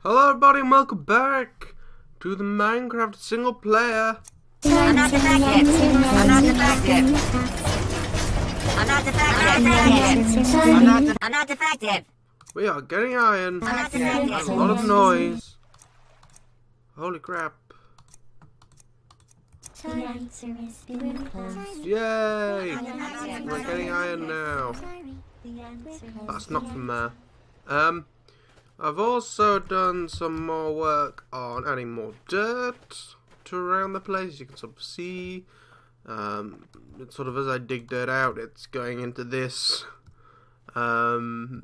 Hello everybody and welcome back to the Minecraft single player. I'm not defective. I'm not defective. I'm not defective. I'm not defective. We are getting iron. I'm not defective. A lot of noise. Holy crap. Yay! We're getting iron now. That's not from there. I've also done some more work on adding more dirt to around the place. You can sort of see, it's sort of as I dig dirt out, it's going into this. Today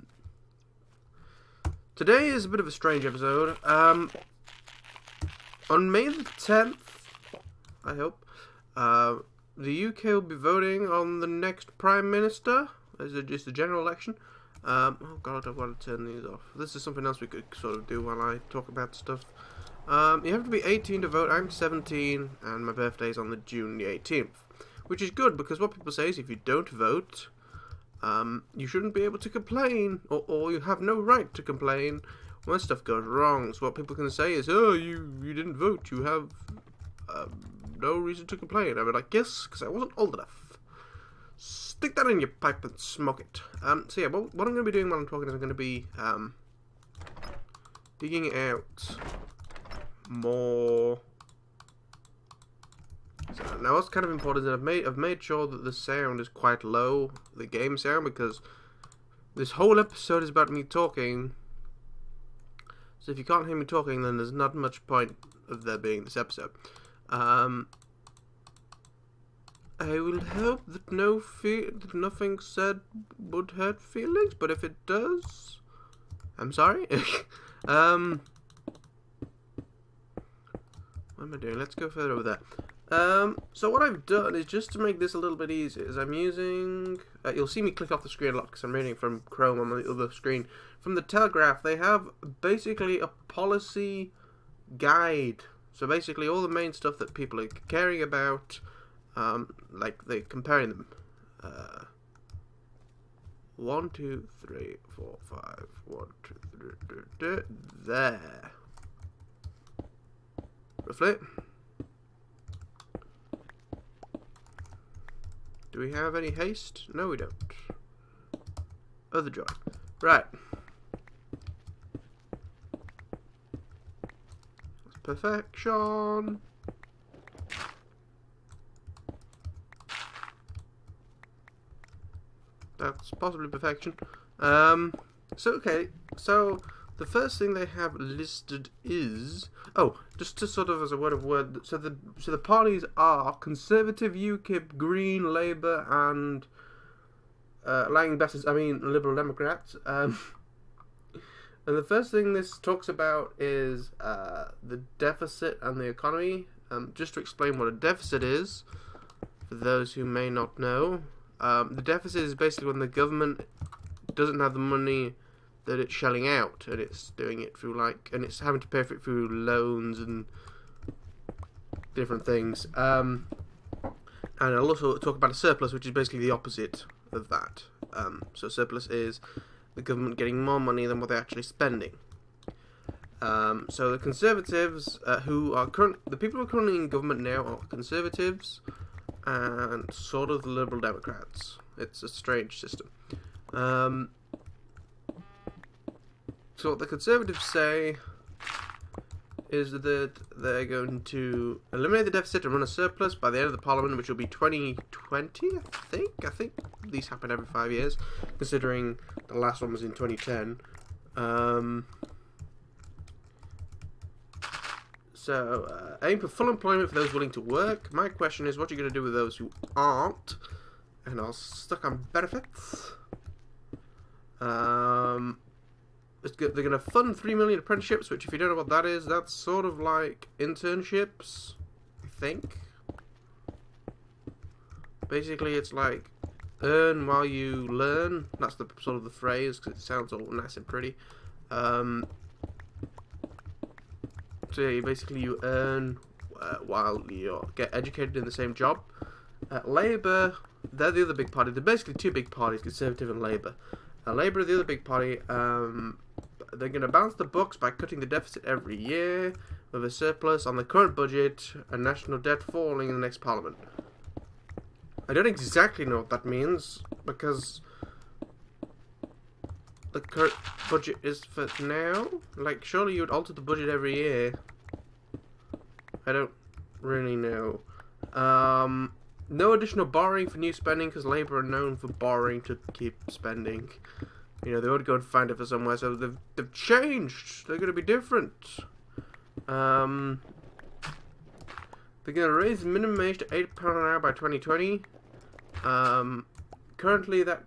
is a bit of a strange episode. On May the 10th, I hope, the UK will be voting on the next Prime Minister. Is it just a general election? Oh god, I've got to turn these off. This is something else we could sort of do while I talk about stuff. You have to be 18 to vote. I'm 17, and my birthday's on the June the 18th. Which is good, because what people say is if you don't vote, you shouldn't be able to complain, or you have no right to complain when stuff goes wrong. So what people can say is, oh, you didn't vote, you have no reason to complain. I mean, I guess, because I wasn't old enough. Stick that in your pipe and smoke it. So yeah, what I'm going to be doing while I'm talking is I'm going to be digging out more. So now what's kind of important is that I've made sure that the sound is quite low, the game sound, because this whole episode is about me talking. So if you can't hear me talking, then there's not much point of there being this episode. I will hope that that nothing said would hurt feelings, but if it does, I'm sorry. What am I doing? Let's go further over there. So what I've done is, just to make this a little bit easier, is I'm using, you'll see me click off the screen a lot because I'm reading from Chrome on the other screen. From the Telegraph, they have basically a policy guide. So basically all the main stuff that people are caring about, like they're comparing them. 1, 2, 3, 4, 5, 1, 2, 3, there. Roughly. Do we have any haste? No, we don't. Other joy. Right. That's perfection. That's possibly perfection. Okay, so the first thing they have listed is, just to sort of as a word, so the parties are Conservative, UKIP, Green, Labour, and Liberal Democrats. And the first thing this talks about is the deficit and the economy. Just to explain what a deficit is, for those who may not know. The deficit is basically when the government doesn't have the money that it's shelling out, and it's doing it through and it's having to pay for it through loans and different things. And I'll also talk about a surplus, which is basically the opposite of that. So surplus is the government getting more money than what they're actually spending. So the Conservatives, the people who are currently in government now are Conservatives and sort of the Liberal Democrats. It's a strange system. So what the Conservatives say is that they're going to eliminate the deficit and run a surplus by the end of the Parliament, which will be 2020, I think these happen every 5 years, considering the last one was in 2010. So, aim for full employment for those willing to work. My question is, what are you going to do with those who aren't? And I'll stuck on benefits. They're going to fund 3 million apprenticeships, which, if you don't know what that is, that's sort of like internships, I think. Basically, it's like earn while you learn. That's the sort of the phrase, because it sounds all nice and pretty. So yeah, basically you earn while you get educated in the same job. Labour, they're the other big party. They're basically two big parties, Conservative and Labour. Labour are the other big party. they're going to balance the books by cutting the deficit every year, with a surplus on the current budget and national debt falling in the next parliament. I don't exactly know what that means, because the current budget is for now. Like, surely you would alter the budget every year. I don't really know. No additional borrowing for new spending, because Labour are known for borrowing to keep spending. You know, they would go and find it for somewhere, so they've changed. They're going to be different. They're going to raise the minimum wage to £8 an hour by 2020. Currently that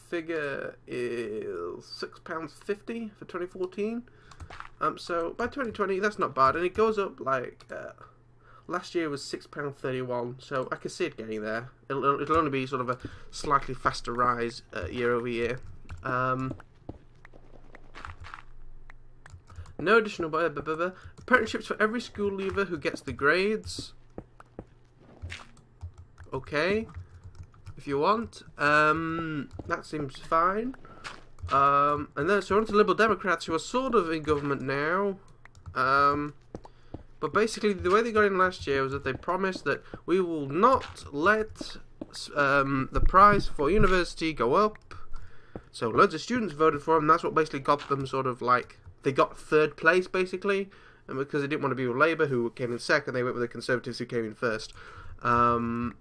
figure is £6.50 for 2014. So by 2020, that's not bad, and it goes up like last year was £6.31. So I can see it getting there. It'll only be sort of a slightly faster rise year over year. No additional apprenticeships for every school leaver who gets the grades. Okay, if you want, that seems fine. And then so on to Liberal Democrats, who are sort of in government now. But basically, the way they got in last year was that they promised that we will not let the price for university go up. So loads of students voted for them. That's what basically got them sort of like, they got third place basically, and because they didn't want to be with Labour, who came in second, they went with the Conservatives, who came in first. Well,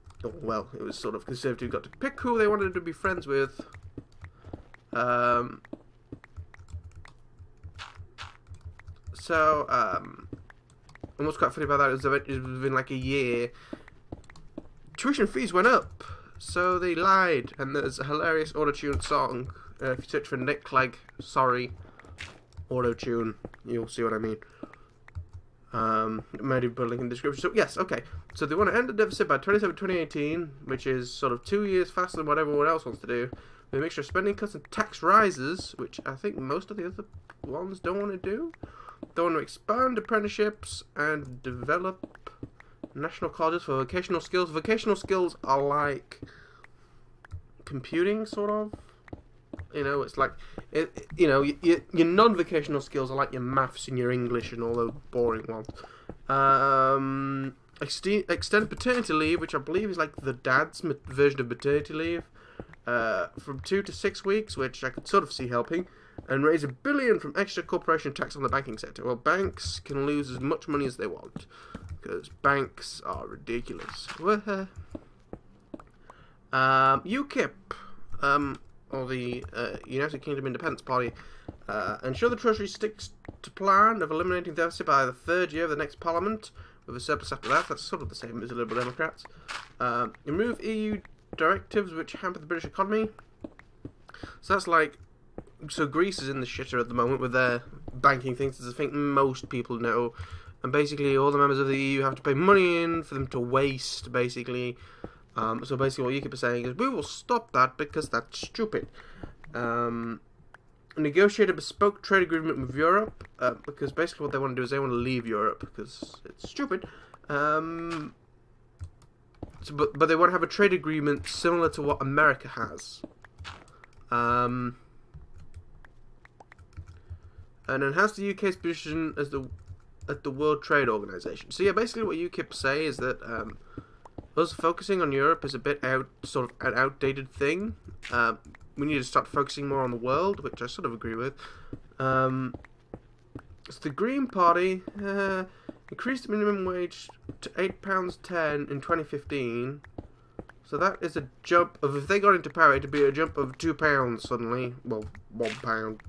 it was sort of Conservatives got to pick who they wanted to be friends with. And what's quite funny about that is that within like a year, tuition fees went up. So they lied, and there's a hilarious auto-tune song. If you search for Nick Clegg, sorry, auto-tune, you'll see what I mean. It might be link in the description. So yes, okay. So they want to end the deficit by 2018, which is sort of 2 years faster than what everyone else wants to do. They make sure spending cuts and tax rises, which I think most of the other ones don't want to do. They want to expand apprenticeships and develop national colleges for vocational skills. Vocational skills are like computing, sort of. You know, it's like, your non-vocational skills are like your maths and your English and all those boring ones. Extend paternity leave, which I believe is like the dad's version of maternity leave, from 2 to 6 weeks, which I could sort of see helping. And raise $1 billion from extra corporation tax on the banking sector. Well, banks can lose as much money as they want, because banks are ridiculous. UKIP, or the United Kingdom Independence Party, ensure the Treasury sticks to plan of eliminating the deficit by the third year of the next Parliament, with a surplus after that. That's sort of the same as the Liberal Democrats. Remove EU directives which hamper the British economy. So that's like, so Greece is in the shitter at the moment with their banking things, as I think most people know. And basically all the members of the EU have to pay money in for them to waste, basically. So basically what UKIP is saying is, we will stop that because that's stupid. Negotiate a bespoke trade agreement with Europe, because basically what they want to do is they want to leave Europe, because it's stupid. But they want to have a trade agreement similar to what America has. And enhance the UK's position as at the World Trade Organization. So yeah, basically what UKIP say is that us focusing on Europe is a bit an outdated thing. We need to start focusing more on the world, which I sort of agree with. So the Green Party increased the minimum wage to £8.10 in 2015. So that is a jump of, if they got into power, it'd be a jump of £2 suddenly. Well, £1.60,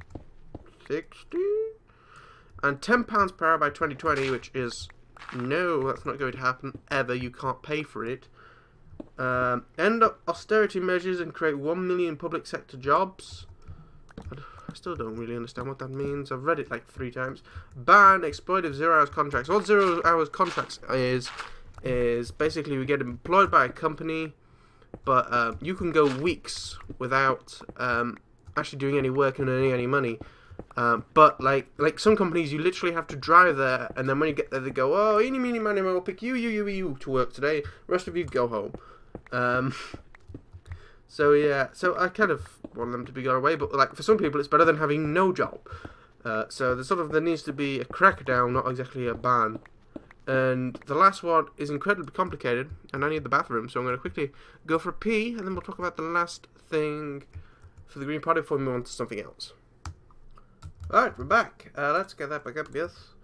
and £10 per hour by 2020, which is, no, that's not going to happen ever. You can't pay for it. End up austerity measures and create 1 million public sector jobs. I still don't really understand what that means. I've read it like 3 times. Ban exploitive 0 hours contracts. What 0 hours contracts is basically we get employed by a company, but you can go weeks without actually doing any work and earning any money. But like some companies, you literally have to drive there, and then when you get there, they go, "Oh, eeny, meeny, miny, moe, we'll pick you to work today. The rest of you go home." So yeah, so I kind of want them to be gone away, but like for some people, it's better than having no job. So there needs to be a crackdown, not exactly a ban. And the last one is incredibly complicated, and I need the bathroom, so I'm going to quickly go for a pee, and then we'll talk about the last thing for the Green Party before we move on to something else. Alright, we're back. Let's get that back up, yes.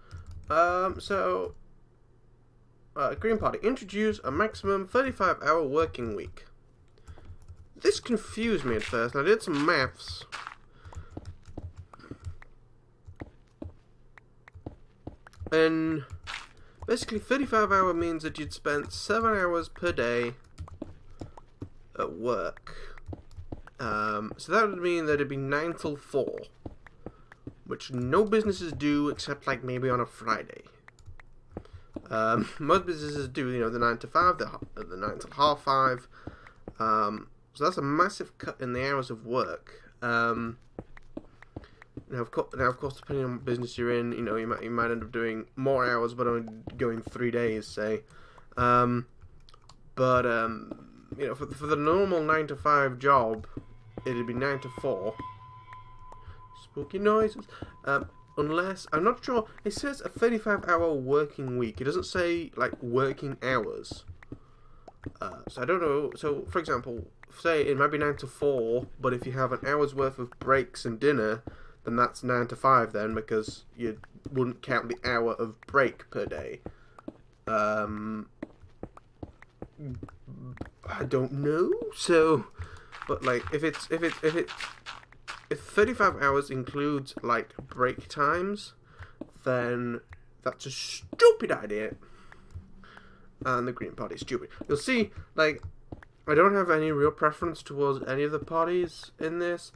Green Party, introduce a maximum 35-hour working week. This confused me at first, and I did some maths. And basically 35-hour means that you'd spend 7 hours per day at work. So that would mean that it'd be 9 till 4, which no businesses do except like maybe on a Friday. Most businesses do, you know, the 9 to 5, the 9 till half 5. So that's a massive cut in the hours of work. Now, of course, depending on what business you're in, you know, you might end up doing more hours, but only going 3 days, say. You know, for the normal 9 to 5 job, it'd be 9 to 4. Spooky noises. Unless, I'm not sure, it says a 35-hour working week. It doesn't say, like, working hours. So I don't know. So, for example, say it might be 9 to 4, but if you have an hour's worth of breaks and dinner, then that's 9 to 5 then, because you wouldn't count the hour of break per day. I don't know. So, but like, if 35 hours includes like break times, then that's a stupid idea. And the Green Party is stupid. You'll see, like, I don't have any real preference towards any of the parties in this.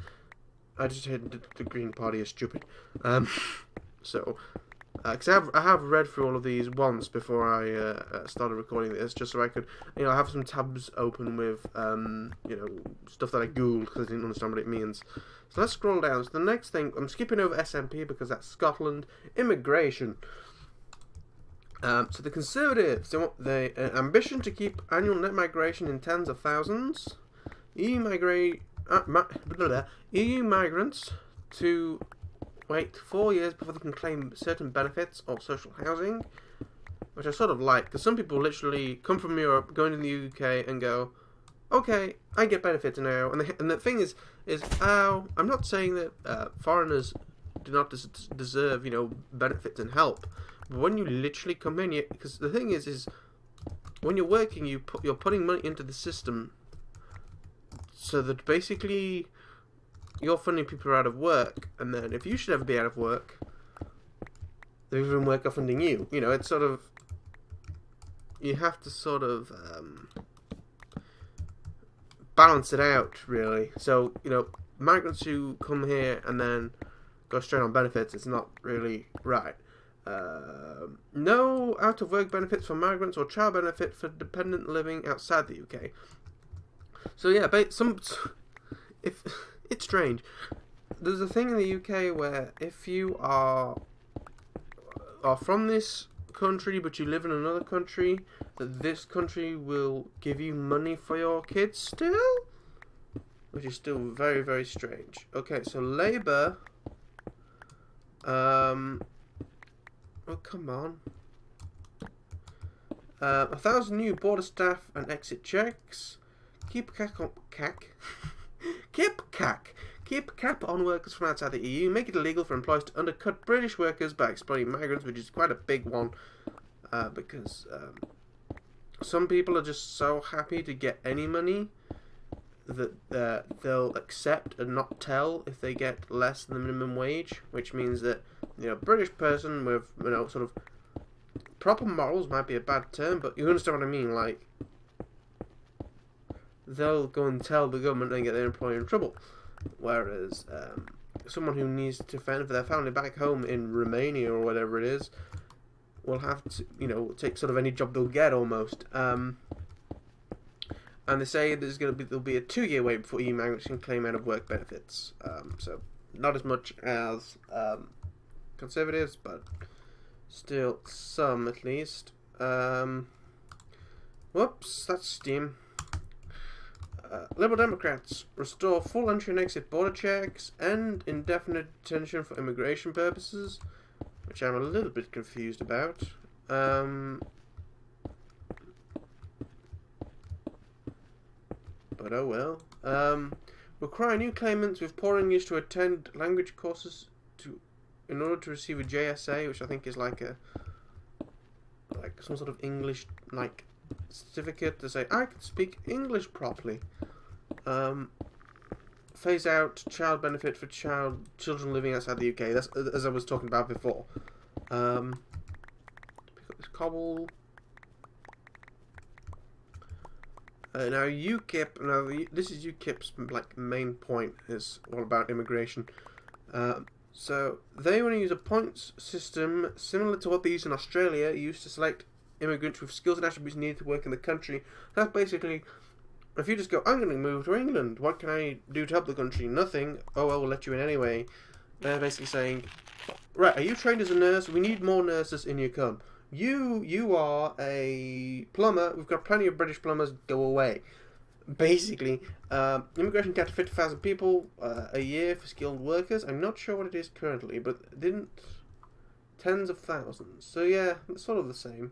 I just hate the Green Party is stupid. Because I have read through all of these once before I started recording this, just so I could, you know, have some tabs open with, you know, stuff that I googled because I didn't understand what it means. So let's scroll down. So the next thing, I'm skipping over SNP because that's Scotland. Immigration. So the Conservatives, they want the ambition to keep annual net migration in tens of thousands. EU migrants to wait 4 years before they can claim certain benefits or social housing, which I sort of like, because some people literally come from Europe, go into the UK and go, okay, I get benefits now, and the thing is I'm not saying that foreigners do not deserve, you know, benefits and help, but when you literally come in, because the thing is when you're working, you're putting money into the system, so that basically you're funding people who are out of work, and then if you should ever be out of work, the even work are funding you. You know, it's sort of, you have to sort of balance it out, really. So, you know, migrants who come here and then go straight on benefits, it's not really right. No out of work benefits for migrants or child benefit for dependent living outside the UK. So yeah, if it's strange. There's a thing in the UK where if you are from this country but you live in another country, that this country will give you money for your kids still, which is still very, very strange. Okay, so Labour. Oh, come on. 1,000 new border staff and exit checks. Keep cap on workers from outside the EU. Make it illegal for employers to undercut British workers by exploiting migrants, which is quite a big one. Because some people are just so happy to get any money that they'll accept and not tell if they get less than the minimum wage, which means that, you know, a British person with, you know, sort of proper morals might be a bad term, but you understand what I mean, like, they'll go and tell the government and get their employer in trouble, whereas someone who needs to fend for their family back home in Romania or whatever it is will have to, you know, take sort of any job they'll get almost. And they say there'll be a 2-year wait before EU migrants can claim out of work benefits. So not as much as Conservatives, but still some at least. Whoops, that's Steam. Liberal Democrats restore full entry and exit border checks and indefinite detention for immigration purposes, which I'm a little bit confused about. But oh well. Require new claimants with poor English to attend language courses in order to receive a JSA, which I think is like some sort of English certificate to say I can speak English properly. Phase out child benefit for children living outside the UK. That's as I was talking about before. Pick up this cobble. Now UKIP. Now this is UKIP's main point, is all about immigration. So they want to use a points system similar to what they use in Australia, used to select immigrants with skills and attributes needed to work in the country. That's basically, if you just go, I'm going to move to England, what can I do to help the country? Nothing. Oh, I will let you in anyway. They're basically saying, right, are you trained as a nurse? We need more nurses, in you come. You are a plumber. We've got plenty of British plumbers. Go away. Basically, immigration capped 50,000 people a year for skilled workers. I'm not sure what it is currently, but it didn't tens of thousands. So yeah, it's sort of the same.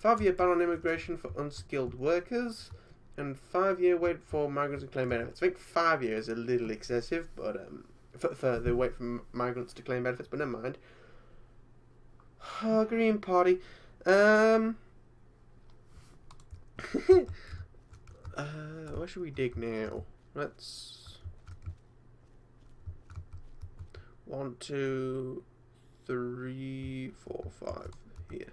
5-year ban on immigration for unskilled workers, and 5-year wait for migrants to claim benefits. I think 5 years is a little excessive, but for the wait for migrants to claim benefits. But never mind. Oh, Green Party. Where should we dig now? Let's 1, 2, 3, 4, 5 here.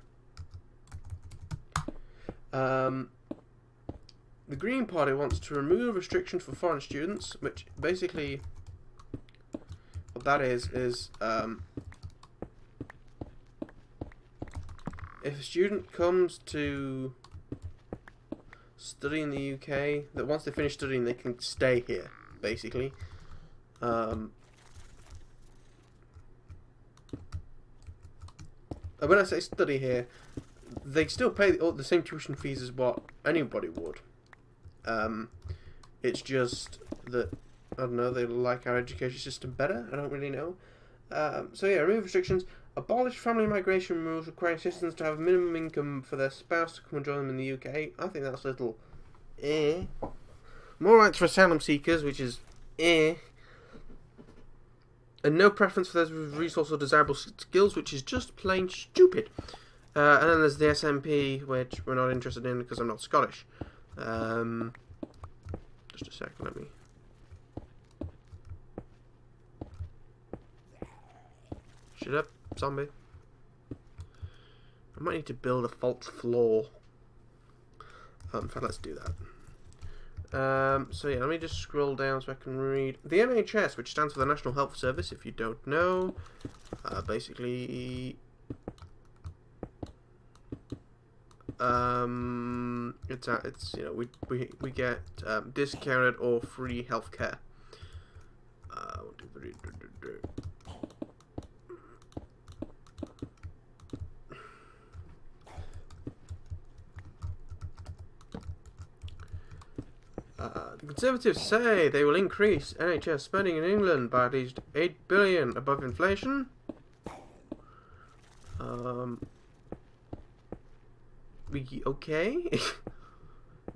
The Green Party wants to remove restrictions for foreign students, which basically what that is if a student comes to study in the UK, that once they finish studying they can stay here, basically. When I say study here, they still pay the same tuition fees as what anybody would. It's just that, I don't know, they like our education system better. I don't really know. So yeah, remove restrictions. Abolish family migration rules requiring citizens to have a minimum income for their spouse to come and join them in the UK. I think that's a little More rights for asylum seekers, which is And no preference for those with resource or desirable skills, which is just plain stupid. And then there's the SNP, which we're not interested in because I'm not Scottish. Just a second, let me... Shut up, zombie. I might need to build a false floor. In fact, let's do that. So yeah, let me just scroll down so I can read. The NHS, which stands for the National Health Service, if you don't know, basically... it's you know, we get discounted or free healthcare. The Conservatives say they will increase NHS spending in England by at least 8 billion above inflation. Okay.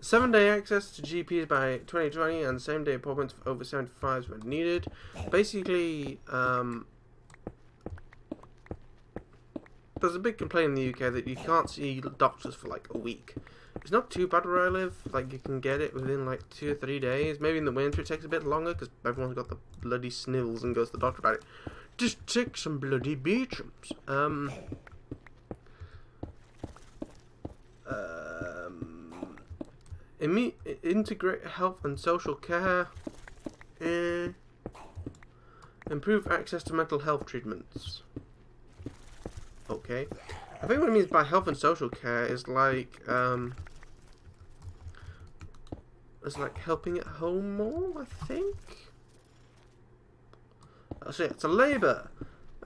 7-day access to GPs by 2020 and same-day appointments for over 75s when needed. Basically, there's a big complaint in the UK that you can't see doctors for like a week. It's not too bad where I live. Like, you can get it within like 2 or 3 days. Maybe in the winter it takes a bit longer because everyone's got the bloody snivels and goes to the doctor about it. Just take some bloody Beechams. Integrate health and social care. Improve access to mental health treatments. Okay. I think what it means by health and social care is like helping at home more, I think. So yeah, it's a Labour.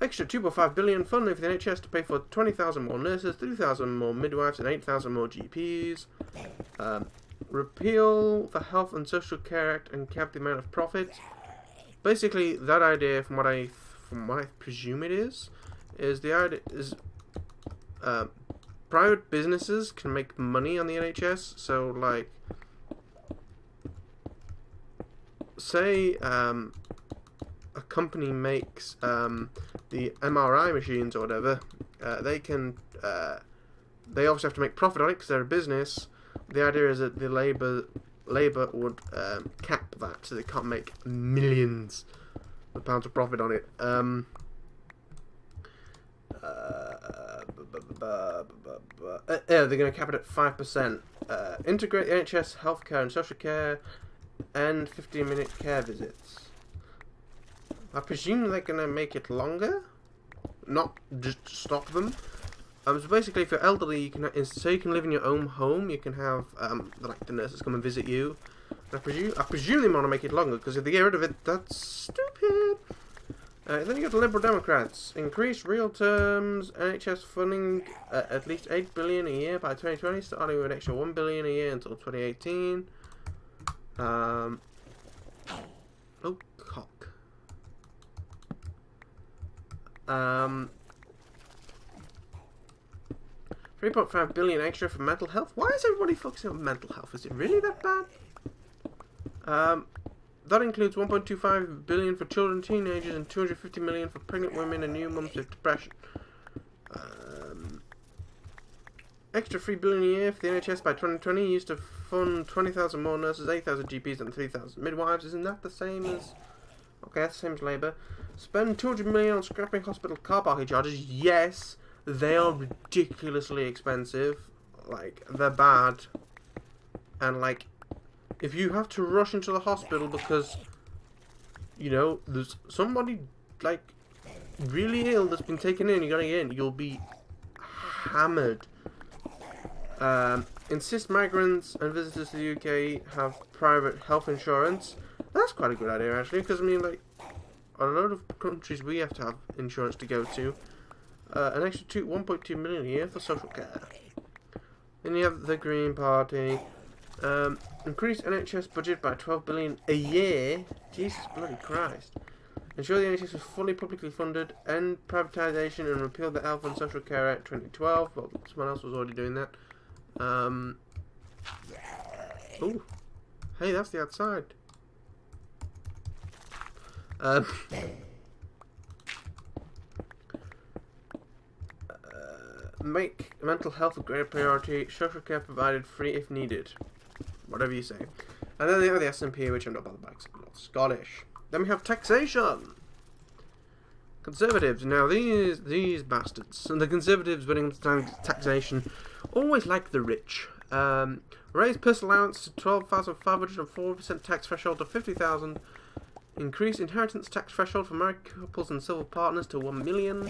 Extra 2.5 billion funding for the NHS to pay for 20,000 more nurses, 3,000 more midwives and 8,000 more GPs. repeal the Health and Social Care Act and cap the amount of profits. Basically, that idea, from what I presume it is the idea is private businesses can make money on the NHS. So, like, say a company makes the MRI machines or whatever, they obviously have to make profit on it because they're a business. The idea is that the Labour would cap that, so they can't make millions of pounds of profit on it. They're going to cap it at 5%. Integrate the NHS, healthcare and social care, and 15-minute care visits. I presume they're going to make it longer, not just stop them. So basically, if you're elderly, you can you can live in your own home. You can have like the nurses come and visit you. And I presume they want to make it longer, because if they get rid of it, that's stupid. Then you got the Liberal Democrats. Increase real terms NHS funding at least $8 billion a year by 2020, starting with an extra $1 billion a year until 2018. Oh, cock. 3.5 billion extra for mental health. Why is everybody focusing on mental health? Is it really that bad? That includes 1.25 billion for children and teenagers and 250 million for pregnant women and new mums with depression. Extra 3 billion a year for the NHS by 2020, used to fund 20,000 more nurses, 8,000 GPs and 3,000 midwives. Isn't that the same as... Okay, that's the same as Labour. Spend 200 million on scrapping hospital car parking charges. Yes, they are ridiculously expensive. Like, they're bad. And, like, if you have to rush into the hospital because, you know, there's somebody, like, really ill that's been taken in, you gotta get in, you'll be hammered. Insist migrants and visitors to the UK have private health insurance. That's quite a good idea, actually, because, I mean, like, a lot of countries we have to have insurance to go to. An extra 1.2 million a year for social care. Then you have the Green Party. Increase NHS budget by 12 billion a year. Jesus bloody Christ. Ensure the NHS is fully publicly funded. End privatisation and repeal the Health and Social Care Act 2012. Well, someone else was already doing that. Oh, hey, that's the outside. Make mental health a greater priority. Social care provided free if needed. Whatever you say. And then they have the S3EP, which I'm not bothered by because I'm not Scottish. Then we have taxation. Conservatives. Now these bastards, and the Conservatives when it comes to taxation, always like the rich. Raise personal allowance to 12,500 and 4% tax threshold to 50,000. Increase inheritance tax threshold for married couples and civil partners to 1 million.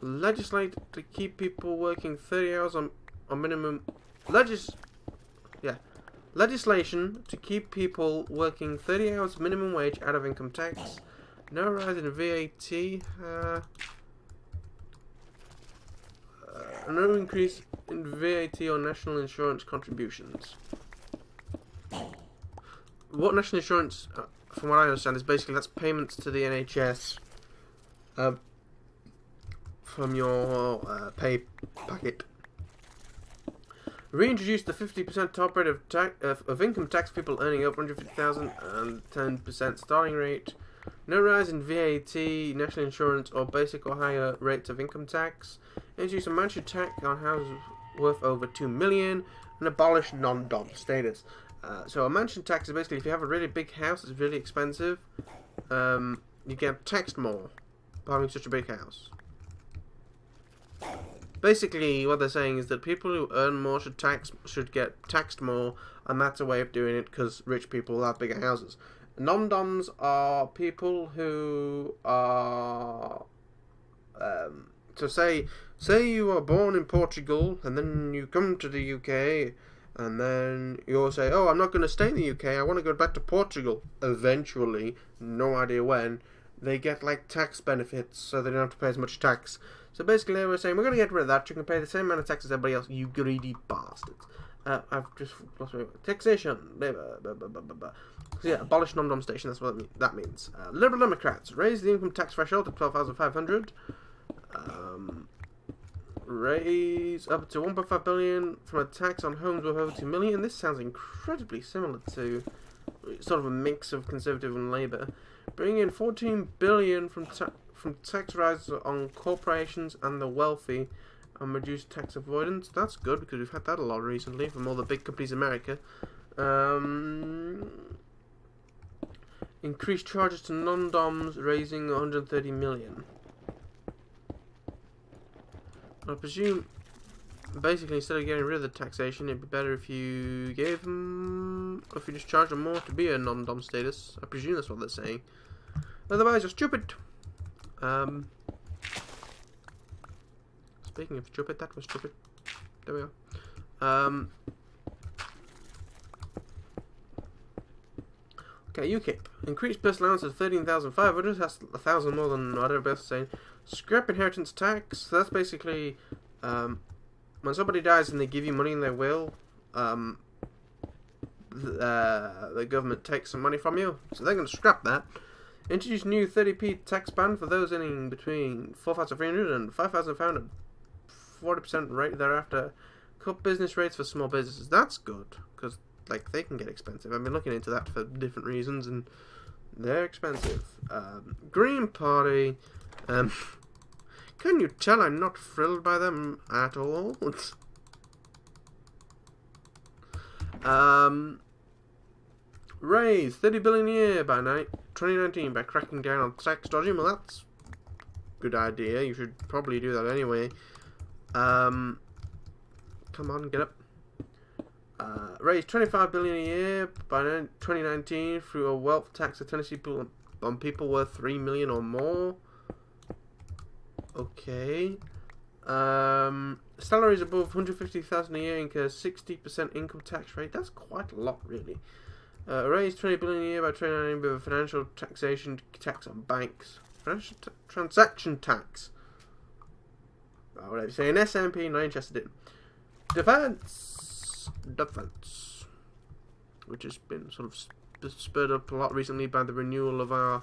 Legislate to keep people working 30 hours on minimum. Legislation to keep people working 30 hours minimum wage out of income tax. No rise in VAT. No increase in VAT on national insurance contributions. What national insurance, from what I understand, is basically that's payments to the NHS from your pay packet. Reintroduce the 50% top rate of income tax for people earning over 150,000 and 10% starting rate. No rise in VAT, national insurance, or basic or higher rates of income tax. Introduce a mandatory tax on houses worth over 2 million and abolish non-dom status. So a mansion tax is basically if you have a really big house that's really expensive, you get taxed more for having such a big house. Basically, what they're saying is that people who earn more should get taxed more, and that's a way of doing it because rich people have bigger houses. Non-doms are people who are so say you are born in Portugal and then you come to the UK and then you'll say, oh, I'm not going to stay in the UK, I want to go back to Portugal. Eventually, no idea when, they get like tax benefits so they don't have to pay as much tax. So basically they were saying, we're going to get rid of that, you can pay the same amount of tax as everybody else, you greedy bastards. I've just lost my taxation, labour, So yeah, abolish non-dom station. That's what that means. Liberal Democrats raise the income tax threshold to 12,500. Raise up to 1.5 billion from a tax on homes worth over 2 million. This sounds incredibly similar to sort of a mix of Conservative and Labour. Bring in 14 billion from tax rises on corporations and the wealthy, and reduce tax avoidance. That's good because we've had that a lot recently from all the big companies in America. Increase charges to non-doms, raising 130 million. I presume, basically, instead of getting rid of the taxation, it'd be better if you gave them, if you just charged them more to be a non-dom status. I presume that's what they're saying. Otherwise, you're stupid. Speaking of stupid, that was stupid. There we are. Okay, UKIP. Increased personal allowance of 13,500. That's 1,000 more than whatever Beth's saying. Scrap inheritance tax. So that's basically when somebody dies and they give you money in their will, the government takes some money from you. So they're going to scrap that. Introduce new 30p tax band for those earning between 4,300 and 5,500. 40% rate thereafter. Cut business rates for small businesses. That's good, because like they can get expensive. I've been looking into that for different reasons, and they're expensive. Green Party. Can you tell I'm not thrilled by them at all? Raise 30 billion a year by 2019 by cracking down on tax dodging. Well, that's a good idea. You should probably do that anyway. Come on, get up. Raise 25 billion a year by 2019 through a wealth tax of Tennessee on people worth 3 million or more. Okay. Salaries above 150,000 a year incur 60% income tax rate. That's quite a lot, really. Raise 20 billion a year by 2019 with a financial taxation tax on banks. Financial transaction tax. Oh, whatever you say. An SMP, not interested in. Defense, which has been sort of spurred up a lot recently by the renewal of our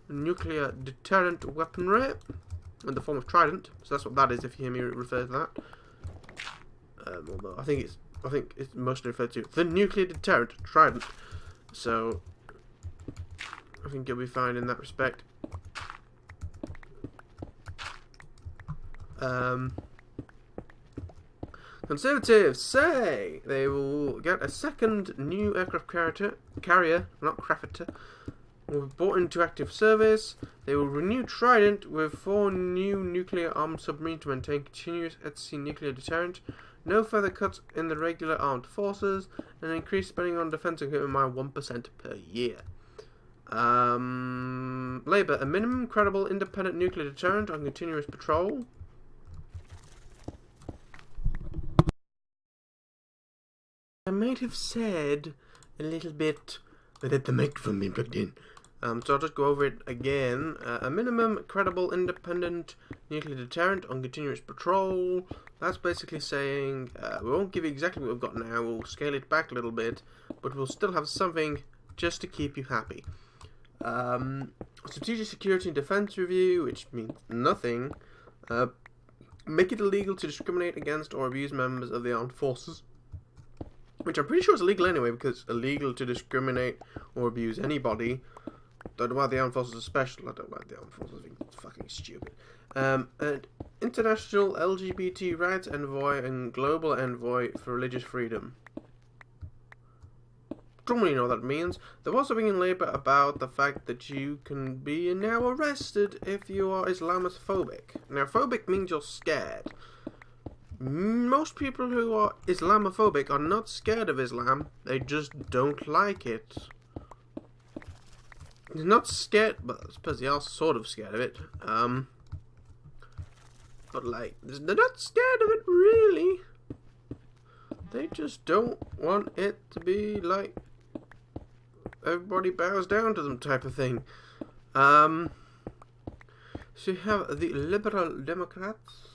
nuclear deterrent weaponry in the form of Trident. So that's what that is. If you hear me refer to that, although I think it's mostly referred to the nuclear deterrent Trident. So I think you'll be fine in that respect. Conservatives say they will get a second new aircraft carrier, not crafter, will be brought into active service. They will renew Trident with 4 new nuclear-armed submarines to maintain continuous at-sea nuclear deterrent. No further cuts in the regular armed forces, and increase spending on defence equipment by 1% per year. Labour, a minimum credible independent nuclear deterrent on continuous patrol. I might have said a little bit without the microphone being plugged in. So I'll just go over it again. A minimum credible independent nuclear deterrent on continuous patrol. That's basically saying we won't give you exactly what we've got now. We'll scale it back a little bit, but we'll still have something just to keep you happy. Strategic security and defense review, which means nothing. Make it illegal to discriminate against or abuse members of the armed forces. Which I'm pretty sure is illegal anyway, because it's illegal to discriminate or abuse anybody. Don't know why the armed forces are special. I don't know why the armed forces are fucking stupid. And international LGBT rights envoy and global envoy for religious freedom. Don't really know what that means. They're also being in Labour about the fact that you can be now arrested if you are Islamophobic. Now, phobic means you're scared. Most people who are Islamophobic are not scared of Islam, they just don't like it. They're not scared, but I suppose they are sort of scared of it. But like, they're not scared of it really. They just don't want it to be like everybody bows down to them type of thing. So you have the Liberal Democrats.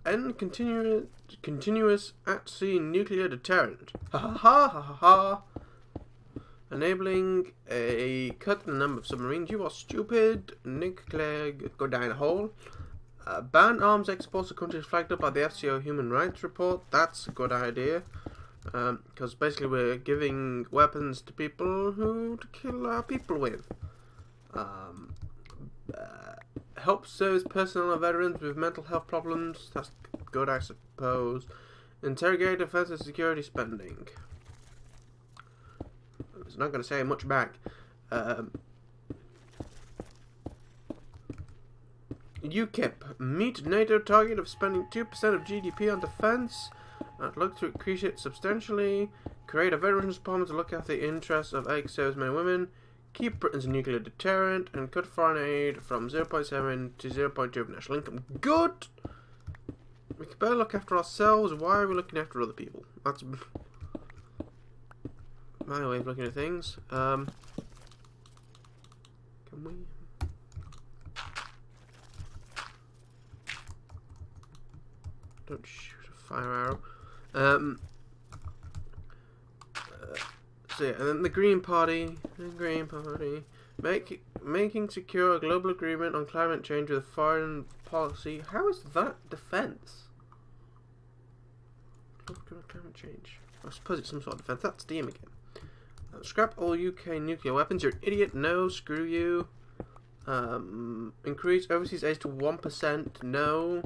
end continuous at-sea nuclear deterrent. Ha ha ha ha ha ha. Enabling a cut in the number of submarines. You are stupid. Nick Clegg, go down a hole. Ban arms exports to countries flagged up by the FCO Human Rights Report. That's a good idea. Because basically we're giving weapons to people who to kill our people with. Help service personnel and veterans with mental health problems. That's good, I suppose. Interrogate defense and security spending. It's not going to say much back. UKIP. Meet NATO target of spending 2% of GDP on defense. I'd look to increase it substantially. Create a veterans department to look after the interests of ex-servicemen and women. Keep Britain's nuclear deterrent. And cut foreign aid from 0.7 to 0.2 of national income. Good! We can better look after ourselves. Why are we looking after other people? That's my way of looking at things. Can we... Don't shoot a fire arrow. So yeah, and then the Green Party. Making secure a global agreement on climate change with foreign policy. How is that defense? Climate change. I suppose it's some sort of defense. That's Steam again. Scrap all UK nuclear weapons. You're an idiot. No, screw you. Increase overseas aid to 1%. No.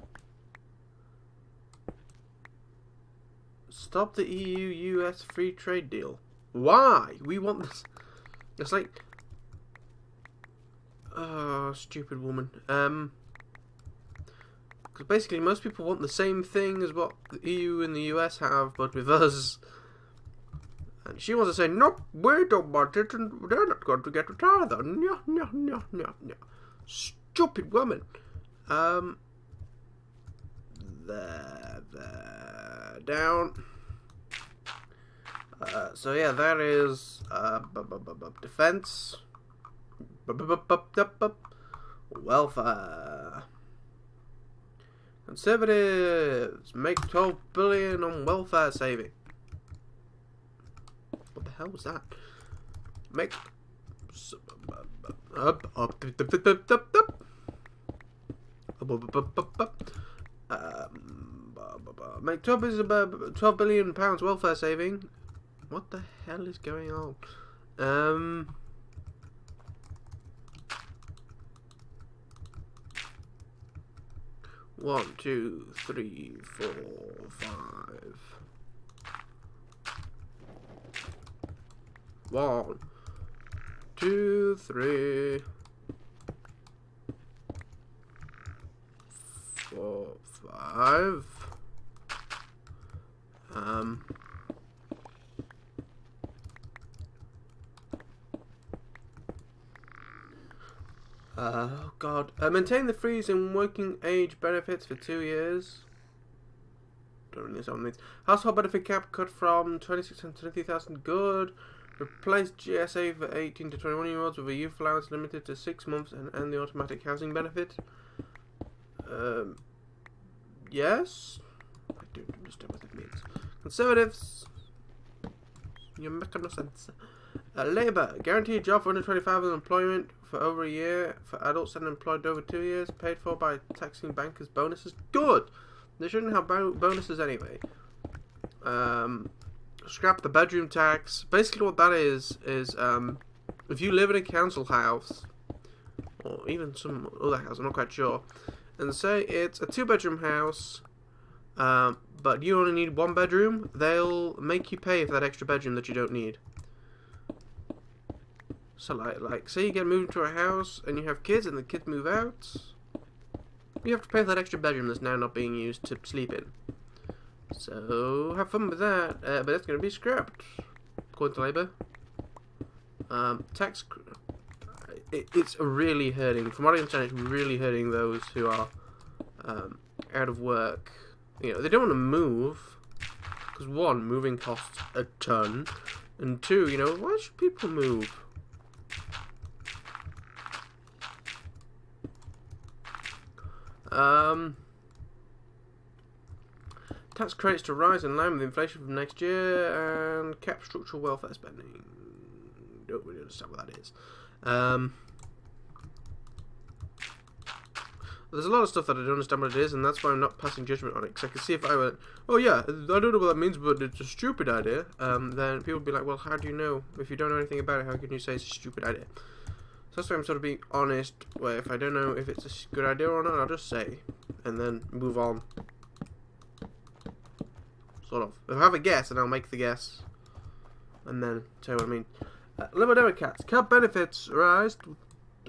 Stop the EU-US free trade deal. Why? We want this. It's like... Oh, stupid woman. Because basically most people want the same thing as what the EU and the US have, but with us. And she wants to say, nope, we don't want it, and they're not going to get it either. No. Stupid woman. There, down. So yeah, that is defense, welfare. Conservatives make 12 billion on welfare saving. What the hell was that? Make make 12 billion pounds welfare saving. What the hell is going on? 1, 2, 3, 4, 5. 1, 2, 3, 4, 5. Oh god. Maintain the freeze in working age benefits for 2 years. Don't really know what means. Household benefit cap cut from 26,000 to 23,000. Good. Replace GSA for 18 to 21 year olds with a youth allowance limited to 6 months and end the automatic housing benefit. Yes. I don't understand what it means. Conservatives. You're making no sense. Labour. Guarantee a job for under 25 in employment for over a year for adults unemployed over 2 years, paid for by taxing bankers' bonuses. Good! They shouldn't have bonuses anyway. Scrap the bedroom tax. Basically what that is if you live in a council house, or even some other house, I'm not quite sure, and say it's a 2-bedroom house, but you only need 1 bedroom, they'll make you pay for that extra bedroom that you don't need. So like say you get moved to a house and you have kids and the kids move out, you have to pay for that extra bedroom that's now not being used to sleep in. So have fun with that, but that's going to be scrapped, according to Labour. Tax, it's really hurting. From what I understand, it's really hurting those who are out of work. You know, they don't want to move because 1, moving costs a ton, and 2, you know, why should people move? Tax credits to rise in line with inflation from next year, and cap structural welfare spending. Don't really understand what that is. There's a lot of stuff that I don't understand what it is, and that's why I'm not passing judgment on it. Because I can see if I went, oh yeah, I don't know what that means, but it's a stupid idea, then people would be like, well, how do you know? If you don't know anything about it, how can you say it's a stupid idea? So that's why I'm sort of being honest, where if I don't know if it's a good idea or not, I'll just say, and then move on. Sort of. If I have a guess, then I'll make the guess, and then tell you what I mean. Liberal Democrats, cap benefits rise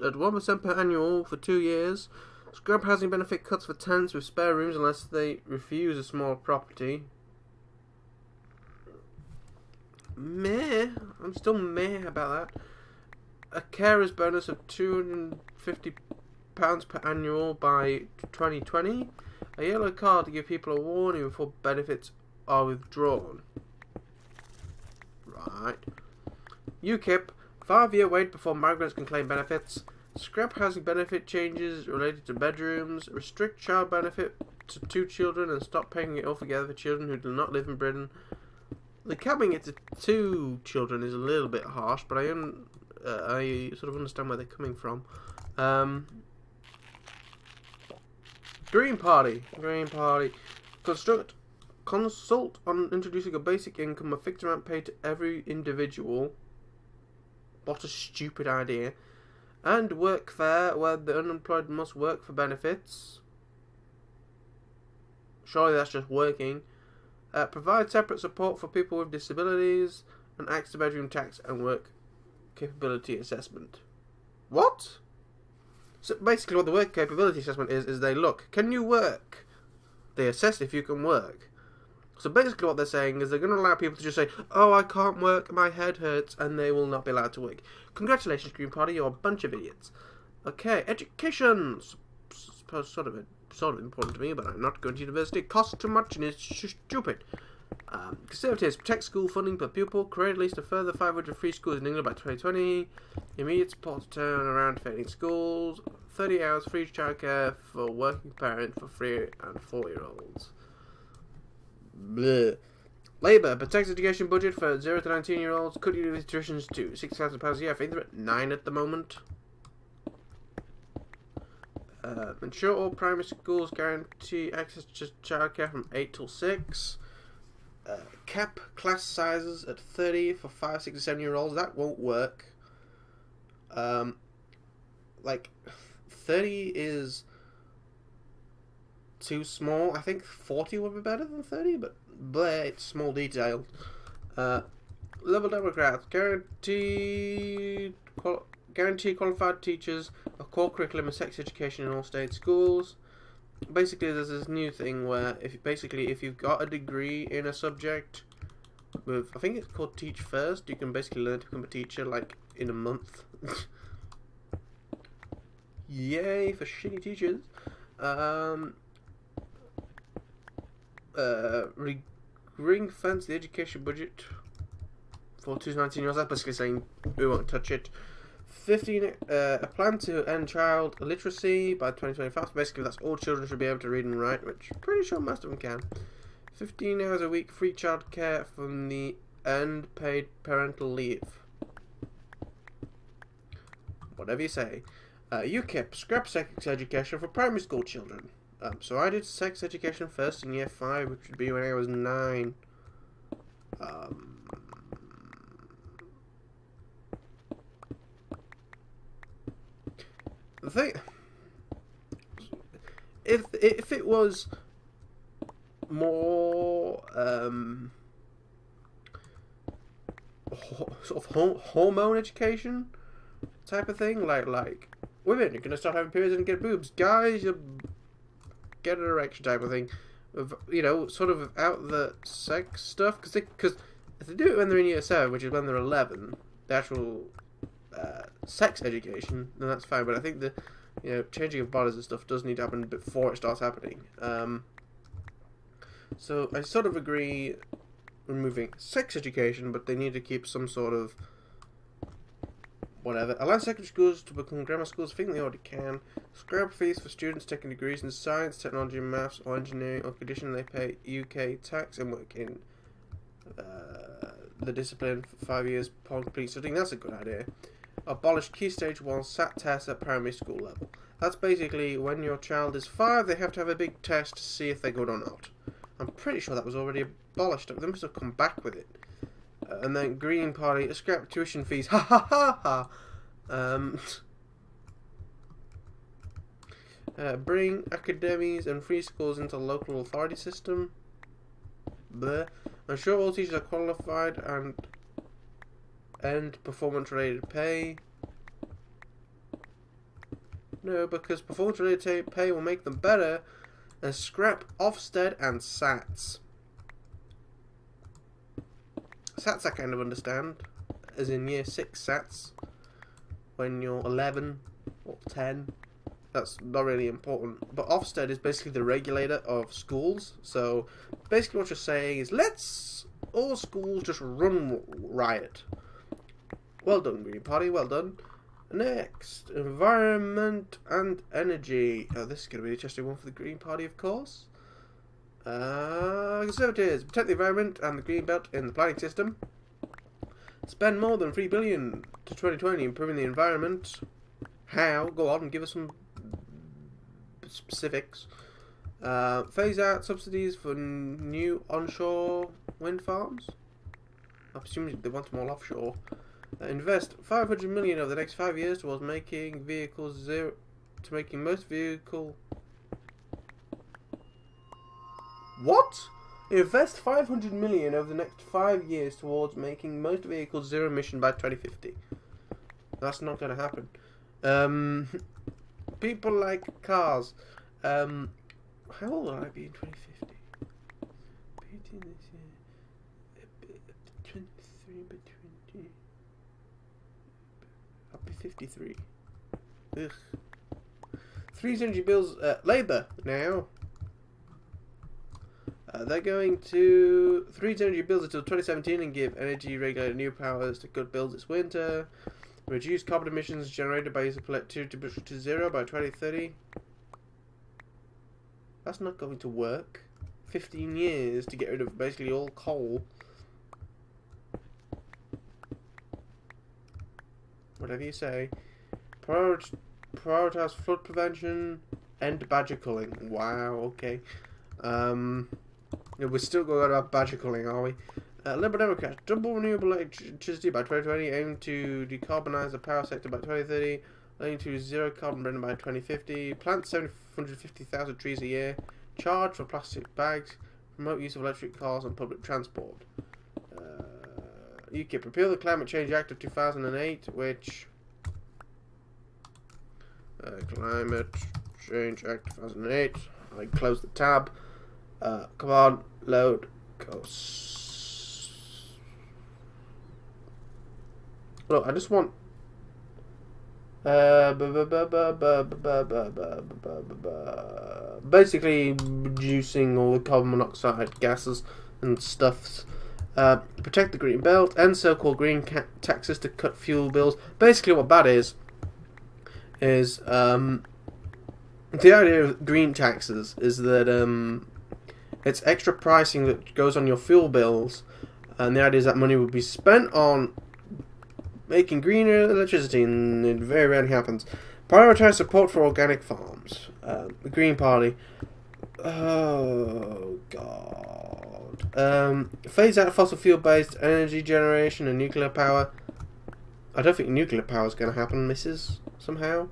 at 1% per annual for 2 years. Scrap housing benefit cuts for tenants with spare rooms unless they refuse a small property. Meh. I'm still meh about that. A carer's bonus of £250 per annual by 2020. A yellow card to give people a warning before benefits are withdrawn. Right. UKIP. 5-year wait before migrants can claim benefits. Scrap housing benefit changes related to bedrooms. Restrict child benefit to 2 children and stop paying it altogether for children who do not live in Britain. The capping it to 2 children is a little bit harsh, but I sort of understand where they're coming from. Green Party. Consult on introducing a basic income, a fixed amount paid to every individual. What a stupid idea. And work fair, where the unemployed must work for benefits. Surely that's just working. Provide separate support for people with disabilities, and axe to bedroom tax and work capability assessment. What? So basically what the work capability assessment is they look, can you work? They assess if you can work. So basically what they're saying is they're going to allow people to just say, oh, I can't work, my head hurts, and they will not be allowed to work. Congratulations, Green Party, you're a bunch of idiots. Okay, education. Sort of important to me, but I'm not going to university. It costs too much and it's stupid. Conservatives protect school funding per pupil, create at least a further 500 free schools in England by 2020. Immediate support to turn around failing schools. 30 hours free childcare for working parents for 3 and 4-year-olds. Bleh. Labour protects education budget for 0 to 19-year-olds. Cut university tuitions to £6,000 a year. I think they're at 9 at the moment. Ensure all primary schools guarantee access to childcare from 8 till 6. Cap class sizes at 30 for 5, 6 and 7-year-olds. That won't work. Like 30 is too small. I think 40 would be better than 30, but it's small detail. Liberal Democrats guarantee qualified teachers a core curriculum of sex education in all state schools. Basically, there's this new thing where if you've got a degree in a subject with, I think it's called Teach First, you can basically learn to become a teacher like in a month. Yay for shitty teachers. Ring fence the education budget for 2 to 19-year-olds. That's basically saying we won't touch it. 15. A plan to end child illiteracy by 2025. So basically, that's all children should be able to read and write, which I'm pretty sure most of them can. 15 hours a week free childcare from the end paid parental leave. Whatever you say. UKIP scrap sex education for primary school children. So I did sex education first in year 5, which would be when I was 9. The thing, if it was more sort of hormone education type of thing, like women are gonna start having periods and get boobs, guys you get an erection type of thing, sort of without the sex stuff, because if they do it when they're in year 7, which is when they're 11, the actual sex education, then that's fine. But I think the changing of bodies and stuff does need to happen before it starts happening. So I sort of agree removing sex education, but they need to keep some sort of whatever. Allow secondary schools to become grammar schools. I think they already can. Scrap fees for students taking degrees in science, technology, maths, or engineering, on condition they pay UK tax and work in the discipline for 5 years upon complete studying. That's a good idea. Abolish Key Stage 1 SAT tests at primary school level. That's basically when your child is 5, they have to have a big test to see if they're good or not. I'm pretty sure that was already abolished. They must have come back with it. And then Green Party, scrap tuition fees. Ha ha ha ha. Bring academies and free schools into the local authority system. Bleh. Ensure all teachers are qualified and end performance-related pay. No, because performance-related pay will make them better. And scrap Ofsted and SATs. SATs I kind of understand, as in year 6 SATs. When you're 11 or 10, that's not really important. But Ofsted is basically the regulator of schools. So basically what you're saying is, let's all schools just run riot. Well done, Green Party, well done. Next, environment and energy. Oh, this is going to be an interesting one for the Green Party, of course. Conservatives, protect the environment and the green belt in the planning system. Spend more than $3 billion to 2020 improving the environment. How? Go on and give us some specifics. Phase out subsidies for new onshore wind farms. I presume they want them all offshore. Invest $500 million over the next 5 years towards making vehicles zero to making most vehicle. What? Invest $500 million over the next 5 years towards making most vehicles zero emission by 2050. That's not going to happen. People like cars. How old will I be in 2050? 18 this year. 23 by 20. I'll be 53. Ugh. 3 energy bills. Labour now. They're going to freeze energy bills until 2017 and give energy regulator new powers to cut bills this winter. Reduce carbon emissions generated by use of electricity to zero by 2030. That's not going to work. 15 years to get rid of basically all coal. Whatever you say. Prioritize flood prevention. End badger culling. Wow, okay. We're still going about badger culling, are we? Liberal Democrats, double renewable electricity by 2020, aim to decarbonise the power sector by 2030, aim to zero carbon burning by 2050, plant 750,000 trees a year, charge for plastic bags, promote use of electric cars and public transport. UK, repeal the Climate Change Act of 2008, which... Climate Change Act 2008, I close the tab. Come on, load, go. Look, I just want basically reducing all the carbon monoxide gases and stuffs. Protect the green belt, end so-called green taxes to cut fuel bills. Basically, what that is the idea of green taxes is that it's extra pricing that goes on your fuel bills, and the idea is that money will be spent on making greener electricity, and it very rarely happens. Prioritize support for organic farms. The Green Party. Oh, God. Phase out fossil fuel-based energy generation and nuclear power. I don't think nuclear power is going to happen, missus, somehow.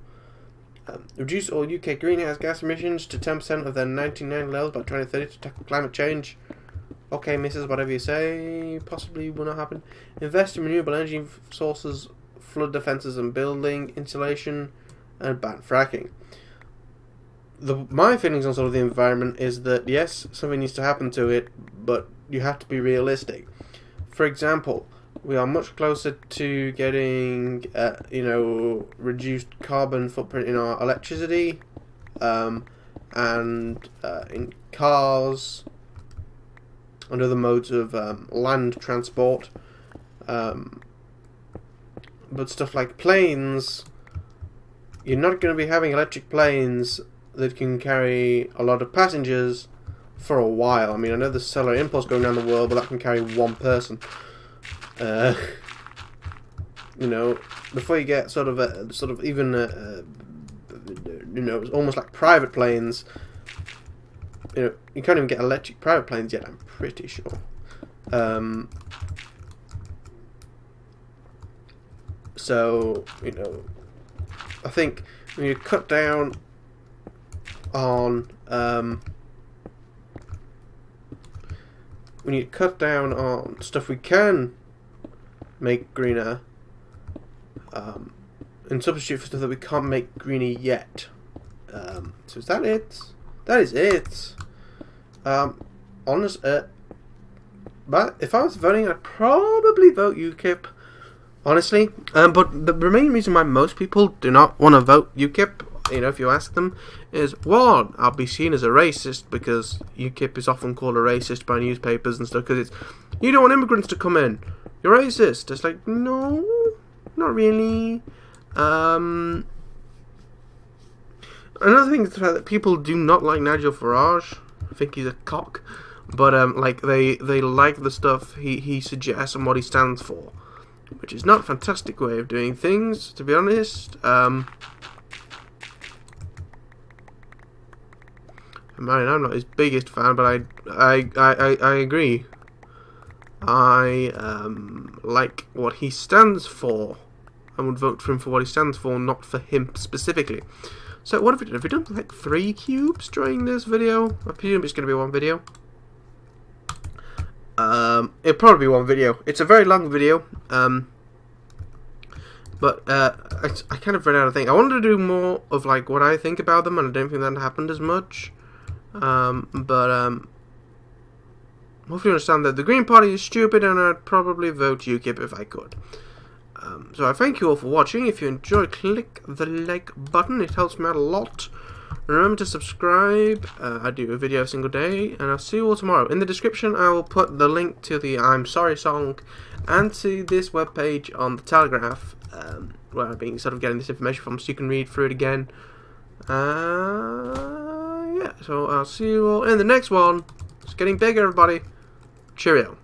Reduce all UK greenhouse gas emissions to 10% of their 1990 levels by 2030 to tackle climate change. Okay, missus, whatever you say, possibly will not happen. Invest in renewable energy sources, flood defences and building insulation, and ban fracking. My feelings on sort of the environment is that, yes, something needs to happen to it, but you have to be realistic. For example, we are much closer to getting, reduced carbon footprint in our electricity, and in cars, and other modes of land transport, But stuff like planes, you're not going to be having electric planes that can carry a lot of passengers for a while. I mean, I know there's Solar Impulse going around the world, but that can carry one person. You know, before you get sort of you know, it's almost like private planes. You know, you can't even get electric private planes yet, I'm pretty sure. So, you know, I think when you cut down on stuff we can make greener, and substitute for stuff that we can't make greener yet. So is that it? That is it. But if I was voting, I'd probably vote UKIP. Honestly, but the main reason why most people do not want to vote UKIP, you know, if you ask them, is one, I'll be seen as a racist, because UKIP is often called a racist by newspapers and stuff, because it's, you don't want immigrants to come in, you're racist. It's like, no, not really. Another thing is the fact that people do not like Nigel Farage. I think he's a cock, but like they like the stuff he suggests and what he stands for, which is not a fantastic way of doing things, to be honest. I mean, I'm not his biggest fan, but I agree. I like what he stands for. I would vote for him for what he stands for, not for him specifically. So what have we done? Have we done like 3 cubes during this video? I presume it's going to be one video. It'll probably be one video. It's a very long video. But I kind of ran out of things. I wanted to do more of like what I think about them, and I don't think that happened as much. Hopefully you understand that the Green Party is stupid, and I'd probably vote UKIP if I could. So I thank you all for watching. If you enjoyed, click the like button. It helps me out a lot. Remember to subscribe. I do a video every single day, and I'll see you all tomorrow. In the description, I will put the link to the I'm Sorry song and to this webpage on the Telegraph, where I've been sort of getting this information from, so you can read through it again. Yeah, so I'll see you all in the next one. It's getting bigger, everybody. Cheerio.